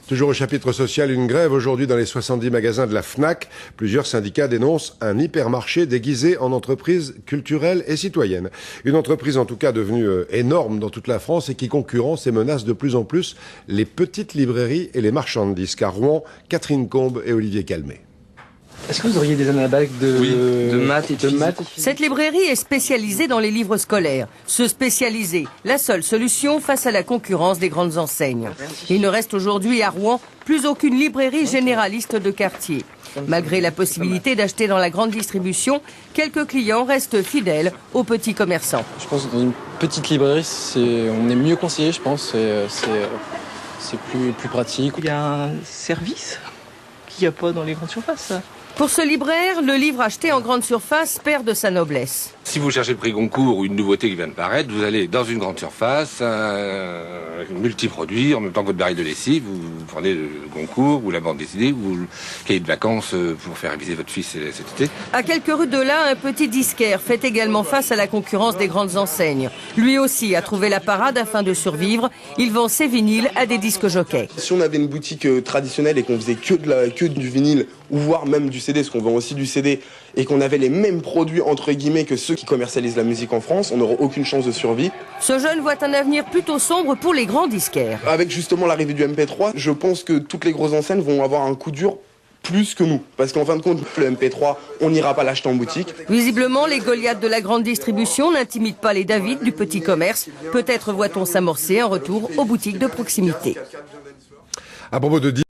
Toujours au chapitre social, une grève aujourd'hui dans les 70 magasins de la Fnac. Plusieurs syndicats dénoncent un hypermarché déguisé en entreprise culturelle et citoyenne. Une entreprise en tout cas devenue énorme dans toute la France et qui concurrence et menace de plus en plus les petites librairies et les marchands de disques. À Rouen, Catherine Combe et Olivier Calmet. Est-ce que vous auriez des analbacs de maths et de maths? Cette librairie est spécialisée dans les livres scolaires. Se spécialiser, la seule solution face à la concurrence des grandes enseignes. Il ne reste aujourd'hui à Rouen plus aucune librairie généraliste de quartier. Malgré la possibilité d'acheter dans la grande distribution, quelques clients restent fidèles aux petits commerçants. Je pense que dans une petite librairie, on est mieux conseillé, je pense. C'est plus pratique. Il y a un service qu'il n'y a pas dans les grandes surfaces. Pour ce libraire, le livre acheté en grande surface perd de sa noblesse. Si vous cherchez le prix Goncourt ou une nouveauté qui vient de paraître, vous allez dans une grande surface, multi-produits, en même temps que votre baril de lessive, vous prenez le Goncourt ou la bande dessinée ou le cahier de vacances pour faire réviser votre fils cet été. À quelques rues de là, un petit disquaire fait également face à la concurrence des grandes enseignes. Lui aussi a trouvé la parade afin de survivre. Il vend ses vinyles à des disques jockeys. Si on avait une boutique traditionnelle et qu'on faisait que du vinyle ou voire même du CD, parce qu'on vend aussi du CD, et qu'on avait les mêmes produits entre guillemets que ceux qui commercialisent la musique en France, on n'aurait aucune chance de survie. Ce jeune voit un avenir plutôt sombre pour les grands disquaires. Avec justement l'arrivée du MP3, je pense que toutes les grosses enseignes vont avoir un coup dur plus que nous. Parce qu'en fin de compte, le MP3, on n'ira pas l'acheter en boutique. Visiblement, les Goliaths de la grande distribution n'intimident pas les David du petit commerce. Peut-être voit-on s'amorcer un retour aux boutiques de proximité. À propos de